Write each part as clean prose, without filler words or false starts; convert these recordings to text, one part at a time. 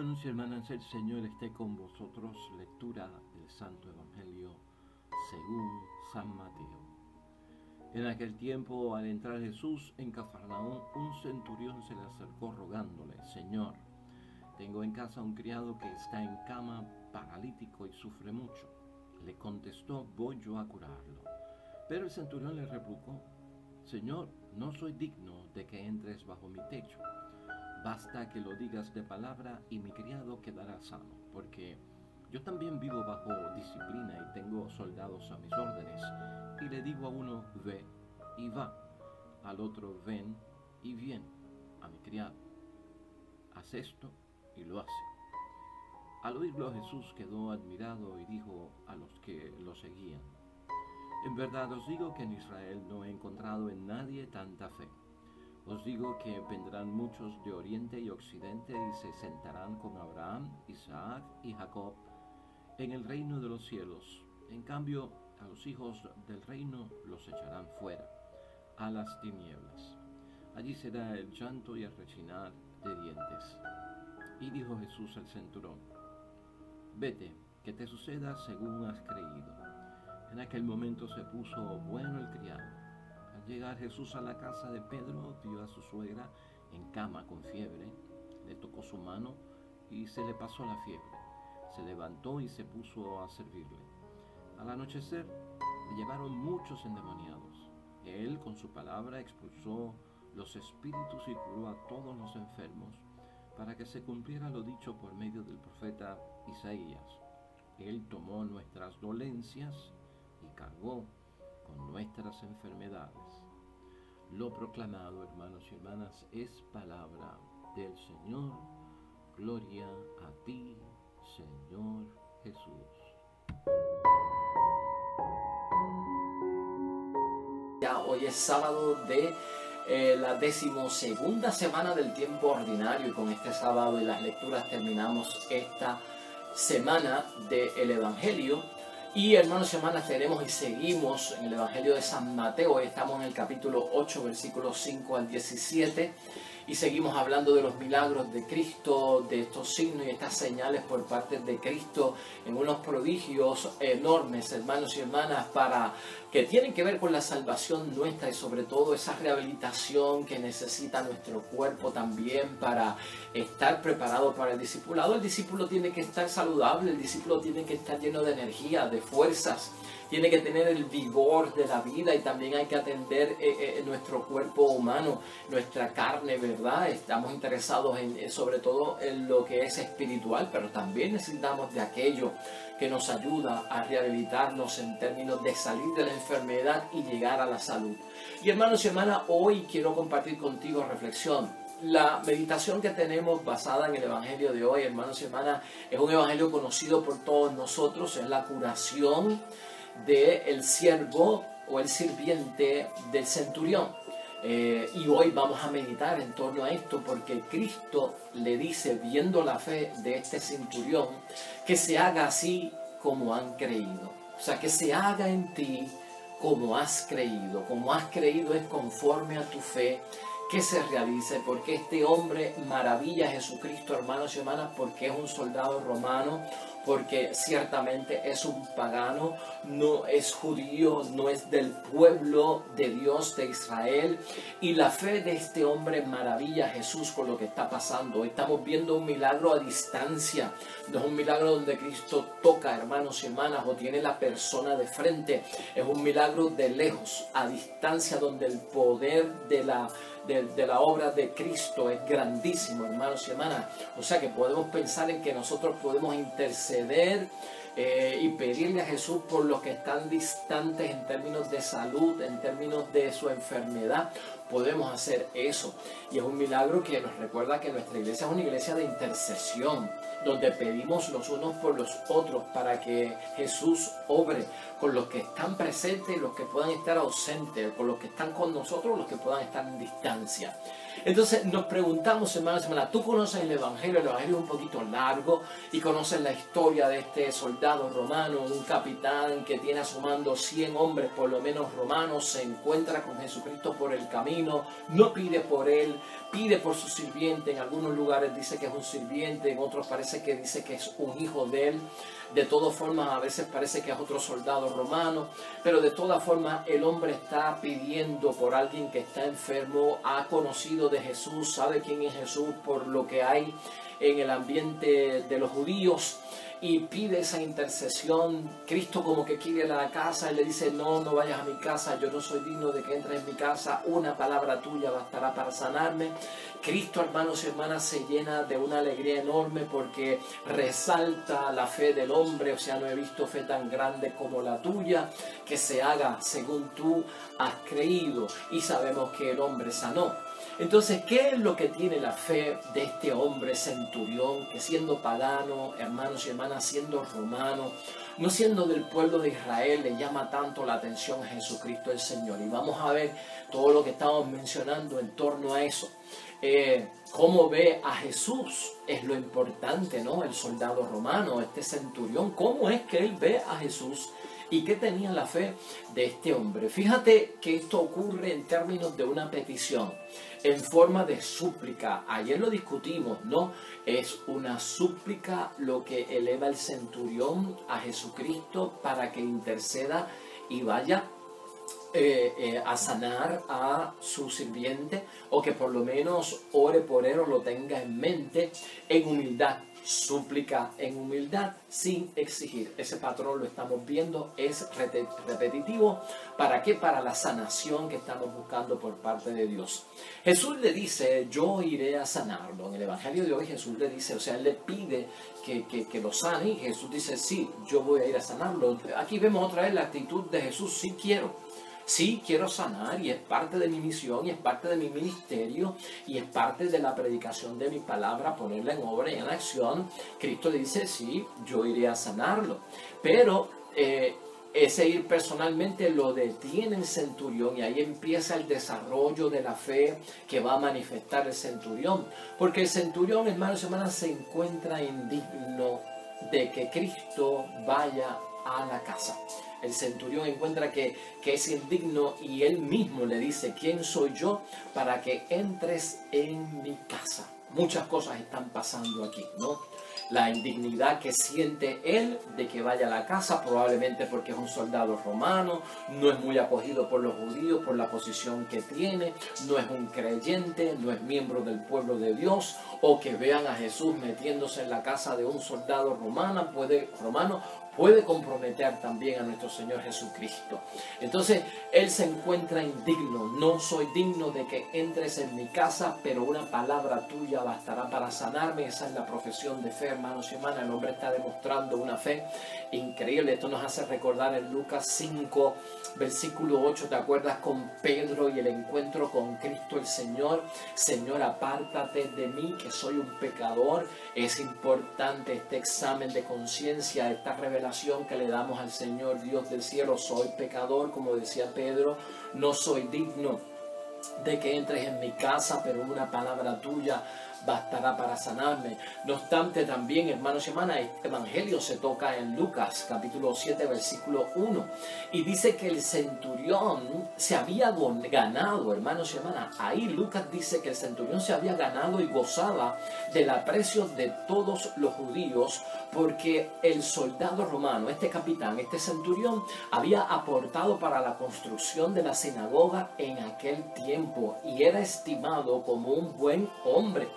Hermanos y hermanas, el Señor esté con vosotros. Lectura del Santo Evangelio según San Mateo. En aquel tiempo, al entrar Jesús en Cafarnaúm, un centurión se le acercó rogándole: Señor, tengo en casa un criado que está en cama, paralítico y sufre mucho. Le contestó: voy yo a curarlo. Pero el centurión le replicó: Señor, no soy digno de que entres bajo mi techo. Basta que lo digas de palabra y mi criado quedará sano, porque yo también vivo bajo disciplina y tengo soldados a mis órdenes. Y le digo a uno: ve, y va; al otro: ven, y viene; a mi criado: haz esto, y lo hace. Al oírlo, Jesús quedó admirado y dijo a los que lo seguían: en verdad os digo que en Israel no he encontrado en nadie tanta fe. Os digo que vendrán muchos de oriente y occidente y se sentarán con Abraham, Isaac y Jacob en el reino de los cielos. En cambio, a los hijos del reino los echarán fuera, a las tinieblas. Allí será el llanto y el rechinar de dientes. Y dijo Jesús al centurión: vete, que te suceda según has creído. En aquel momento se puso bueno el criado. Al llegar Jesús a la casa de Pedro, vio a su suegra en cama con fiebre. Le tocó su mano y se le pasó la fiebre. Se levantó y se puso a servirle. Al anochecer le llevaron muchos endemoniados. Él, con su palabra, expulsó los espíritus y curó a todos los enfermos, para que se cumpliera lo dicho por medio del profeta Isaías: Él tomó nuestras dolencias y cargó con nuestras enfermedades. Lo proclamado, hermanos y hermanas, es palabra del Señor. Gloria a ti, Señor Jesús. Ya hoy es sábado de la 12ª semana del tiempo ordinario, y con este sábado y las lecturas terminamos esta semana del Evangelio. Y hermanos y hermanas, tenemos y seguimos en el Evangelio de San Mateo. Hoy estamos en el capítulo 8, versículos 5 al 17, y seguimos hablando de los milagros de Cristo, de estos signos y estas señales por parte de Cristo, en unos prodigios enormes, hermanos y hermanas, que tienen que ver con la salvación nuestra y sobre todo esa rehabilitación que necesita nuestro cuerpo también para estar preparado para el discipulado. El discípulo tiene que estar saludable, el discípulo tiene que estar lleno de energía, de fuerzas, tiene que tener el vigor de la vida, y también hay que atender nuestro cuerpo humano, nuestra carne, ¿verdad? Estamos interesados sobre todo en lo que es espiritual, pero también necesitamos de aquello que nos ayuda a rehabilitarnos en términos de salir de la enfermedad y llegar a la salud. Y hermanos y hermanas, hoy quiero compartir contigo reflexión. La meditación que tenemos basada en el Evangelio de hoy, hermanos y hermanas, es un Evangelio conocido por todos nosotros. Es la curación del siervo o el sirviente del centurión. Y hoy vamos a meditar en torno a esto, porque Cristo le dice, viendo la fe de este centurión, que se haga así como han creído. O sea, que se haga en ti como has creído. Como has creído es conforme a tu fe, que se realice, porque este hombre maravilla a Jesucristo, hermanos y hermanas, porque es un soldado romano, porque ciertamente es un pagano, no es judío, no es del pueblo de Dios de Israel, y la fe de este hombre maravilla a Jesús con lo que está pasando. Hoy estamos viendo un milagro a distancia, no es un milagro donde Cristo toca, hermanos y hermanas, o tiene la persona de frente, es un milagro de lejos, a distancia, donde el poder de la obra de Cristo es grandísimo, hermanos y hermanas. O sea que podemos pensar en que nosotros podemos interceder y pedirle a Jesús por los que están distantes en términos de salud, en términos de su enfermedad. Podemos hacer eso, y es un milagro que nos recuerda que nuestra iglesia es una iglesia de intercesión, donde pedimos los unos por los otros para que Jesús obre con los que están presentes y los que puedan estar ausentes, con los que están con nosotros, los que puedan estar en distancia. Entonces nos preguntamos, hermanos y hermanas, tú conoces el Evangelio es un poquito largo y conoces la historia de este soldado romano, un capitán que tiene a su mando 100 hombres por lo menos romanos, se encuentra con Jesucristo por el camino, no pide por él, pide por su sirviente, en algunos lugares dice que es un sirviente, en otros parece que dice que es un hijo de él. De todas formas, a veces parece que es otro soldado romano, pero de todas formas el hombre está pidiendo por alguien que está enfermo, ha conocido de Jesús, sabe quién es Jesús por lo que hay en el ambiente de los judíos y pide esa intercesión. Cristo como que quiere ir a la casa y le dice, no vayas a mi casa, yo no soy digno de que entres en mi casa, una palabra tuya bastará para sanarme. Cristo, hermanos y hermanas, se llena de una alegría enorme porque resalta la fe del hombre, o sea, no he visto fe tan grande como la tuya, que se haga según tú has creído, y sabemos que el hombre sanó. Entonces, ¿qué es lo que tiene la fe de este hombre centurión que siendo pagano, hermanos y hermanas, siendo romano, no siendo del pueblo de Israel, le llama tanto la atención a Jesucristo el Señor? Y vamos a ver todo lo que estamos mencionando en torno a eso. Cómo ve a Jesús es lo importante, ¿no? El soldado romano, este centurión, cómo es que él ve a Jesús y qué tenía la fe de este hombre. Fíjate que esto ocurre en términos de una petición, en forma de súplica. Ayer lo discutimos, ¿no? Es una súplica lo que eleva el centurión a Jesucristo para que interceda y vaya a sanar a su sirviente, o que por lo menos ore por él o lo tenga en mente en humildad. Súplica en humildad sin exigir. Ese patrón lo estamos viendo, es repetitivo. ¿Para qué? Para la sanación que estamos buscando por parte de Dios. Jesús le dice, yo iré a sanarlo. En el Evangelio de hoy Jesús le dice, o sea, él le pide que lo sane, y Jesús dice, sí, yo voy a ir a sanarlo. Aquí vemos otra vez la actitud de Jesús, sí quiero. Sí, quiero sanar, y es parte de mi misión, y es parte de mi ministerio, y es parte de la predicación de mi palabra, ponerla en obra y en acción. Cristo le dice, sí, yo iré a sanarlo. Pero ese ir personalmente lo detiene el centurión, y ahí empieza el desarrollo de la fe que va a manifestar el centurión. Porque el centurión, hermanos y hermanas, se encuentra indigno de que Cristo vaya a la casa. El centurión encuentra que es indigno, y él mismo le dice, ¿quién soy yo para que entres en mi casa? Muchas cosas están pasando aquí, ¿no? La indignidad que siente él de que vaya a la casa, probablemente porque es un soldado romano, no es muy acogido por los judíos por la posición que tiene, no es un creyente, no es miembro del pueblo de Dios, o que vean a Jesús metiéndose en la casa de un soldado romano puede comprometer también a nuestro Señor Jesucristo. Entonces, él se encuentra indigno. No soy digno de que entres en mi casa, pero una palabra tuya bastará para sanarme. Esa es la profesión de fe, hermanos y hermanas. El hombre está demostrando una fe increíble. Esto nos hace recordar en Lucas 5, versículo 8. ¿Te acuerdas con Pedro y el encuentro con Cristo el Señor? Señor, apártate de mí, que soy un pecador. Es importante este examen de conciencia, esta revelación que le damos al Señor Dios del cielo. Soy pecador, como decía Pedro, no soy digno de que entres en mi casa, pero una palabra tuya bastará para sanarme. No obstante, también, hermanos y hermanas, este evangelio se toca en Lucas capítulo 7 versículo 1, y dice que el centurión se había ganado, hermanos y hermanas, ahí Lucas dice que el centurión se había ganado y gozaba del aprecio de todos los judíos, porque el soldado romano, este capitán, este centurión, había aportado para la construcción de la sinagoga en aquel tiempo, y era estimado como un buen hombre,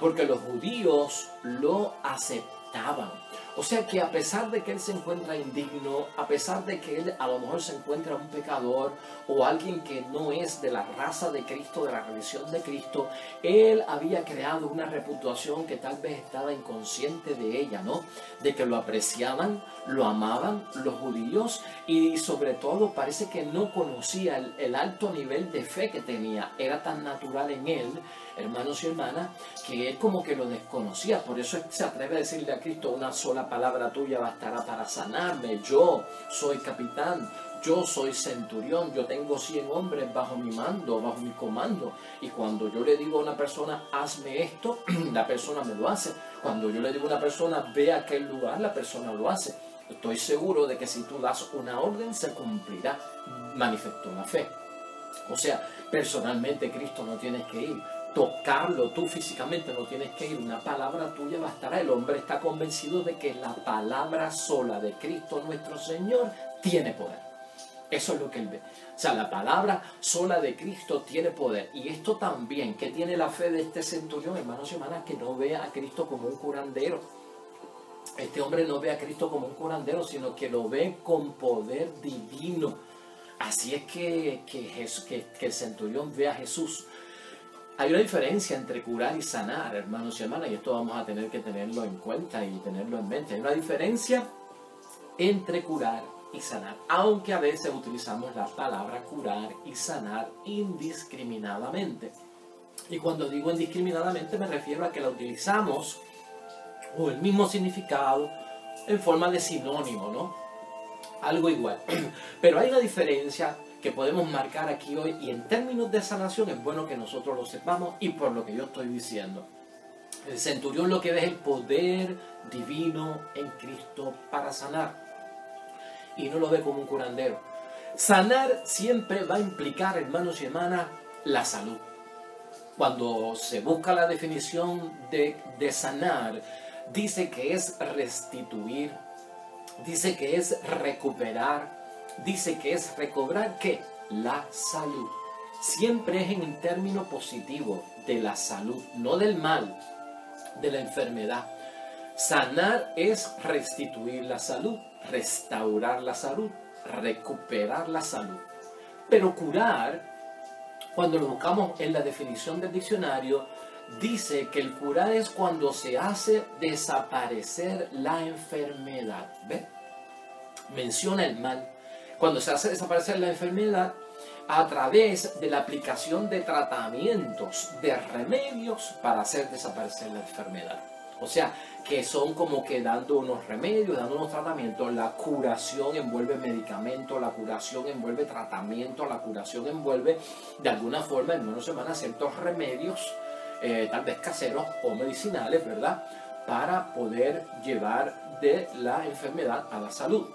porque los judíos lo aceptaban. O sea que a pesar de que él se encuentra indigno, a pesar de que él a lo mejor se encuentra un pecador o alguien que no es de la raza de Cristo, de la religión de Cristo, él había creado una reputación que tal vez estaba inconsciente de ella, ¿no? De que lo apreciaban, lo amaban los judíos, y sobre todo parece que no conocía el alto nivel de fe que tenía. Era tan natural en él, hermanos y hermanas, que él como que lo desconocía. Por eso se atreve a decirle Cristo, una sola palabra tuya bastará para sanarme. Yo soy capitán, yo soy centurión, yo tengo 100 hombres bajo mi mando, bajo mi comando. Y cuando yo le digo a una persona, hazme esto, la persona me lo hace. Cuando yo le digo a una persona, ve a aquel lugar, la persona lo hace. Estoy seguro de que si tú das una orden, se cumplirá. Manifestó la fe. O sea, personalmente Cristo no tienes que ir. Tocarlo tú físicamente no tienes que ir. Una palabra tuya bastará. El hombre está convencido de que la palabra sola de Cristo nuestro Señor tiene poder. Eso es lo que él ve. O sea, la palabra sola de Cristo tiene poder. Y esto también, que tiene la fe de este centurión, hermanos y hermanas, que no ve a Cristo como un curandero. Este hombre no ve a Cristo como un curandero, sino que lo ve con poder divino. Así es que el centurión ve a Jesús. Hay una diferencia entre curar y sanar, hermanos y hermanas, y esto vamos a tener que tenerlo en cuenta y tenerlo en mente. Hay una diferencia entre curar y sanar, aunque a veces utilizamos la palabra curar y sanar indiscriminadamente. Y cuando digo indiscriminadamente me refiero a que la utilizamos o el mismo significado en forma de sinónimo, ¿no? Algo igual. Pero hay una diferencia que podemos marcar aquí hoy, y en términos de sanación es bueno que nosotros lo sepamos, y por lo que yo estoy diciendo. El centurión lo que ve es el poder divino en Cristo para sanar, y no lo ve como un curandero. Sanar siempre va a implicar, hermanos y hermanas, la salud. Cuando se busca la definición de sanar, dice que es restituir, dice que es recuperar, dice que es recobrar, ¿qué? La salud. Siempre es en un término positivo de la salud, no del mal, de la enfermedad. Sanar es restituir la salud, restaurar la salud, recuperar la salud. Pero curar, cuando lo buscamos en la definición del diccionario, dice que el curar es cuando se hace desaparecer la enfermedad. ¿Ve? Menciona el mal. Cuando se hace desaparecer la enfermedad a través de la aplicación de tratamientos, de remedios para hacer desaparecer la enfermedad. O sea, que son como que dando unos remedios, dando unos tratamientos. La curación envuelve medicamentos, la curación envuelve tratamiento, la curación envuelve de alguna forma, hermanos y hermanas, ciertos remedios, tal vez caseros o medicinales, ¿verdad? Para poder llevar de la enfermedad a la salud.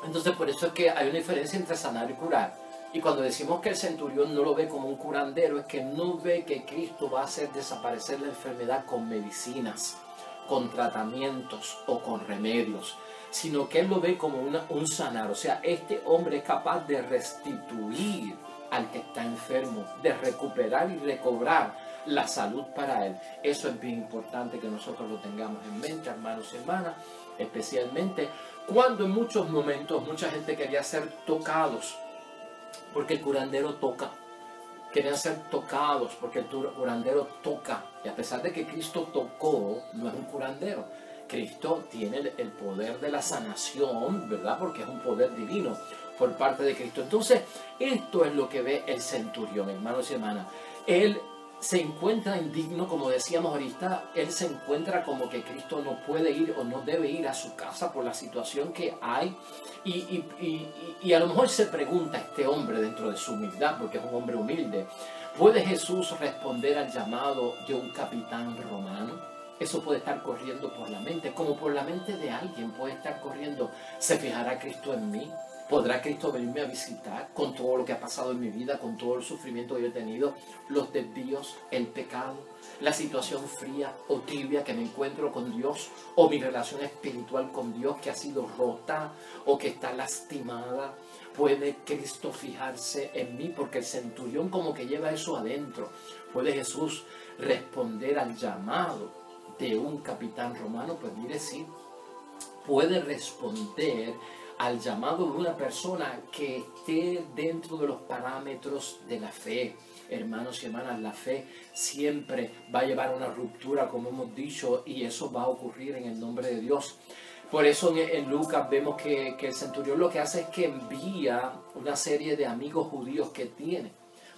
Entonces, por eso es que hay una diferencia entre sanar y curar. Y cuando decimos que el centurión no lo ve como un curandero, es que no ve que Cristo va a hacer desaparecer la enfermedad con medicinas, con tratamientos o con remedios, sino que él lo ve como un sanar. O sea, este hombre es capaz de restituir al que está enfermo, de recuperar y recobrar la salud para él. Eso es bien importante que nosotros lo tengamos en mente, hermanos y hermanas, especialmente cuando en muchos momentos mucha gente quería ser tocados, porque el curandero toca. Querían ser tocados porque el curandero toca. Y a pesar de que Cristo tocó, no es un curandero. Cristo tiene el poder de la sanación, ¿verdad? Porque es un poder divino por parte de Cristo. Entonces, esto es lo que ve el centurión, hermanos y hermanas. Él se encuentra indigno, como decíamos ahorita, él se encuentra como que Cristo no puede ir o no debe ir a su casa por la situación que hay. Y a lo mejor se pregunta este hombre dentro de su humildad, porque es un hombre humilde, ¿puede Jesús responder al llamado de un capitán romano? Eso puede estar corriendo por la mente, como por la mente de alguien puede estar corriendo. ¿Se fijará Cristo en mí? ¿Podrá Cristo venirme a visitar con todo lo que ha pasado en mi vida, con todo el sufrimiento que yo he tenido, los desvíos, el pecado, la situación fría o tibia que me encuentro con Dios, o mi relación espiritual con Dios que ha sido rota o que está lastimada? ¿Puede Cristo fijarse en mí? Porque el centurión como que lleva eso adentro. ¿Puede Jesús responder al llamado de un capitán romano? Pues mire, sí, puede responder al llamado de una persona que esté dentro de los parámetros de la fe. Hermanos y hermanas, la fe siempre va a llevar a una ruptura, como hemos dicho, y eso va a ocurrir en el nombre de Dios. Por eso en Lucas vemos que el centurión lo que hace es que envía una serie de amigos judíos que tiene,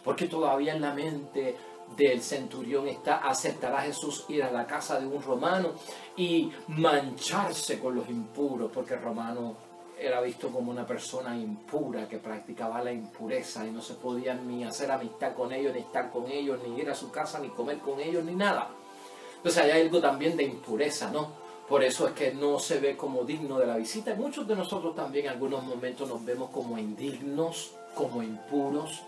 porque todavía en la mente del centurión está: ¿aceptará Jesús ir a la casa de un romano y mancharse con los impuros? Porque el romano era visto como una persona impura que practicaba la impureza y no se podía ni hacer amistad con ellos, ni estar con ellos, ni ir a su casa, ni comer con ellos, ni nada. Entonces hay algo también de impureza, ¿no? Por eso es que no se ve como digno de la visita. Y muchos de nosotros también en algunos momentos nos vemos como indignos, como impuros,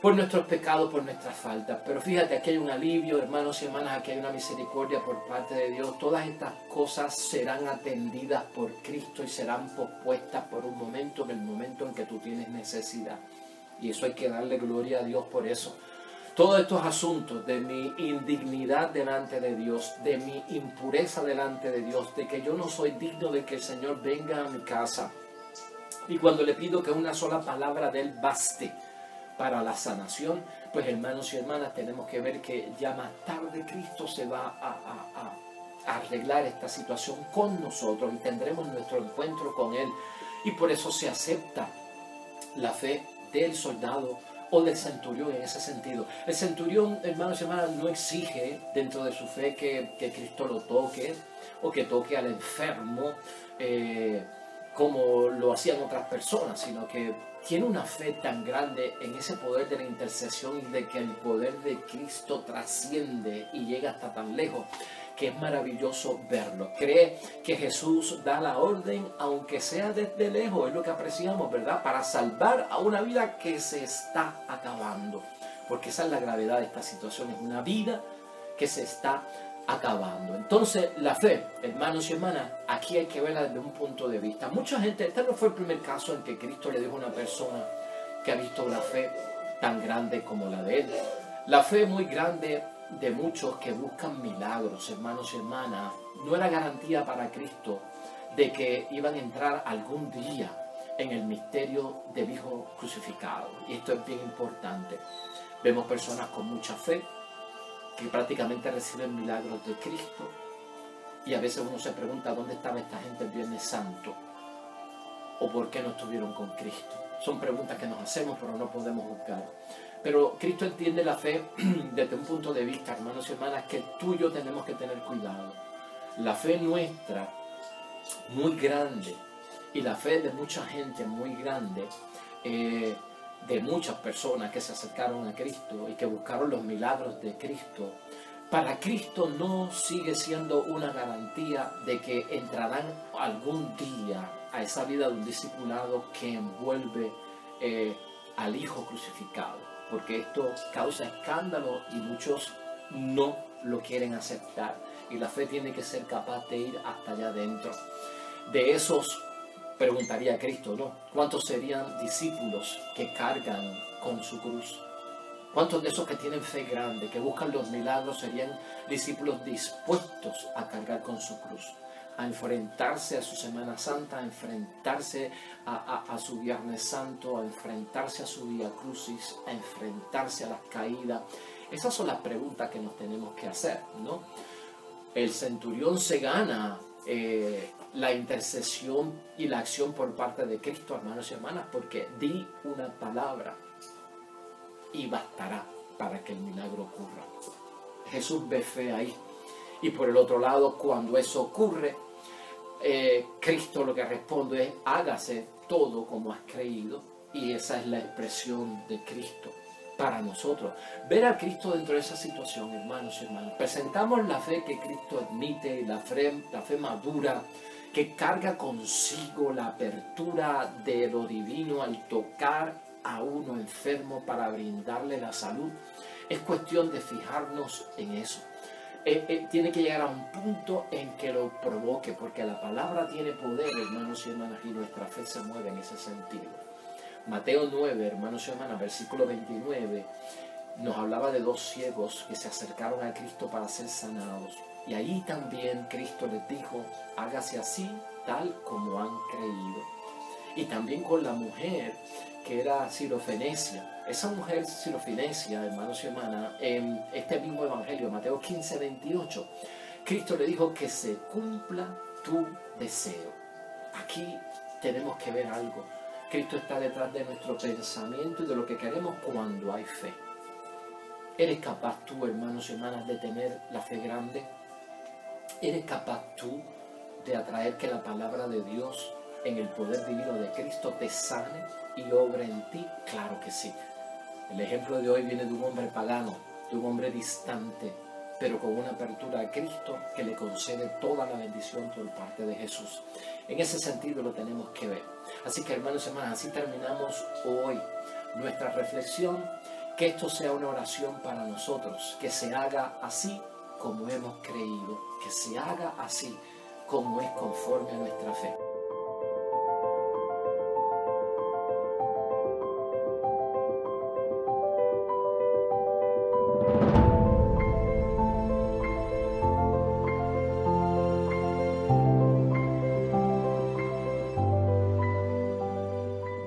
por nuestros pecados, por nuestras faltas. Pero fíjate, aquí hay un alivio, hermanos y hermanas, aquí hay una misericordia por parte de Dios. Todas estas cosas serán atendidas por Cristo y serán pospuestas por un momento, en el momento en que tú tienes necesidad. Y eso hay que darle gloria a Dios por eso. Todos estos asuntos de mi indignidad delante de Dios, de mi impureza delante de Dios, de que yo no soy digno de que el Señor venga a mi casa. Y cuando le pido que una sola palabra de Él baste para la sanación, pues hermanos y hermanas, tenemos que ver que ya más tarde Cristo se va a arreglar esta situación con nosotros y tendremos nuestro encuentro con Él. Y por eso se acepta la fe del soldado o del centurión en ese sentido. El centurión, hermanos y hermanas, no exige dentro de su fe que Cristo lo toque o que toque al enfermo como lo hacían otras personas, sino que tiene una fe tan grande en ese poder de la intercesión y de que el poder de Cristo trasciende y llega hasta tan lejos, que es maravilloso verlo. Cree que Jesús da la orden, aunque sea desde lejos, es lo que apreciamos, ¿verdad? Para salvar a una vida que se está acabando. Porque esa es la gravedad de esta situación, es una vida que se está acabando. Entonces, la fe, hermanos y hermanas, aquí hay que verla desde un punto de vista. Mucha gente, este no fue el primer caso en que Cristo le dijo a una persona que ha visto una fe tan grande como la de él. La fe muy grande de muchos que buscan milagros, hermanos y hermanas, no era garantía para Cristo de que iban a entrar algún día en el misterio del Hijo crucificado. Y esto es bien importante. Vemos personas con mucha fe que prácticamente reciben milagros de Cristo, y a veces uno se pregunta dónde estaba esta gente el Viernes Santo o por qué no estuvieron con Cristo. Son preguntas que nos hacemos, pero no podemos juzgar. Pero Cristo entiende la fe desde un punto de vista, hermanos y hermanas, que tú y yo tenemos que tener cuidado. La fe nuestra, muy grande, y la fe de mucha gente muy grande, de muchas personas que se acercaron a Cristo y que buscaron los milagros de Cristo, para Cristo no sigue siendo una garantía de que entrarán algún día a esa vida de un discipulado que envuelve al Hijo crucificado, porque esto causa escándalo y muchos no lo quieren aceptar, y la fe tiene que ser capaz de ir hasta allá adentro. De esos, preguntaría Cristo, ¿no? ¿Cuántos serían discípulos que cargan con su cruz? ¿Cuántos de esos que tienen fe grande, que buscan los milagros, serían discípulos dispuestos a cargar con su cruz? A enfrentarse a su Semana Santa, a enfrentarse a su Viernes Santo, a enfrentarse a su Vía Crucis, a enfrentarse a las caídas. Esas son las preguntas que nos tenemos que hacer, ¿no? El centurión se gana la intercesión y la acción por parte de Cristo, hermanos y hermanas, porque di una palabra y bastará para que el milagro ocurra. Jesús ve fe ahí. Y por el otro lado, cuando eso ocurre, Cristo lo que responde es: hágase todo como has creído. Y esa es la expresión de Cristo para nosotros. Ver a Cristo dentro de esa situación, hermanos y hermanas. Presentamos la fe que Cristo admite, la fe madura, que carga consigo la apertura de lo divino al tocar a uno enfermo para brindarle la salud. Es cuestión de fijarnos en eso. Tiene que llegar a un punto en que lo provoque, porque la palabra tiene poder, hermanos y hermanas, y nuestra fe se mueve en ese sentido. Mateo 9, hermanos y hermanas, versículo 29, nos hablaba de dos ciegos que se acercaron a Cristo para ser sanados. Y ahí también Cristo les dijo: hágase así, tal como han creído. Y también con la mujer que era sirofenicia. Esa mujer sirofenicia, hermanos y hermanas, en este mismo evangelio, Mateo 15, 28, Cristo le dijo: que se cumpla tu deseo. Aquí tenemos que ver algo. Cristo está detrás de nuestro pensamiento y de lo que queremos cuando hay fe. ¿Eres capaz tú, hermanos y hermanas, de tener la fe grande? ¿Eres capaz tú de atraer que la palabra de Dios en el poder divino de Cristo te sane y obre en ti? Claro que sí. El ejemplo de hoy viene de un hombre pagano, de un hombre distante, pero con una apertura a Cristo que le concede toda la bendición por parte de Jesús. En ese sentido lo tenemos que ver. Así que, hermanos y hermanas, así terminamos hoy nuestra reflexión. Que esto sea una oración para nosotros, que se haga así como hemos creído, que se haga así como es conforme a nuestra fe.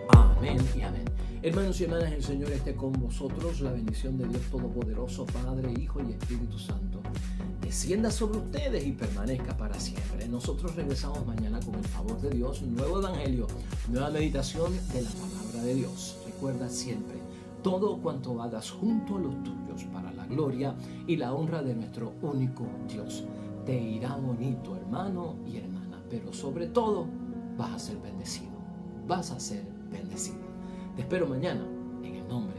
Amén y amén. Hermanos y hermanas, el Señor esté con vosotros. La bendición de Dios Todopoderoso, Padre, Hijo y Espíritu Santo, descienda sobre ustedes y permanezca para siempre. Nosotros regresamos mañana con el favor de Dios, nuevo evangelio, nueva meditación de la palabra de Dios. Recuerda siempre, todo cuanto hagas junto a los tuyos para la gloria y la honra de nuestro único Dios. Te irá bonito, hermano y hermana, pero sobre todo vas a ser bendecido. Vas a ser bendecido. Te espero mañana en el nombre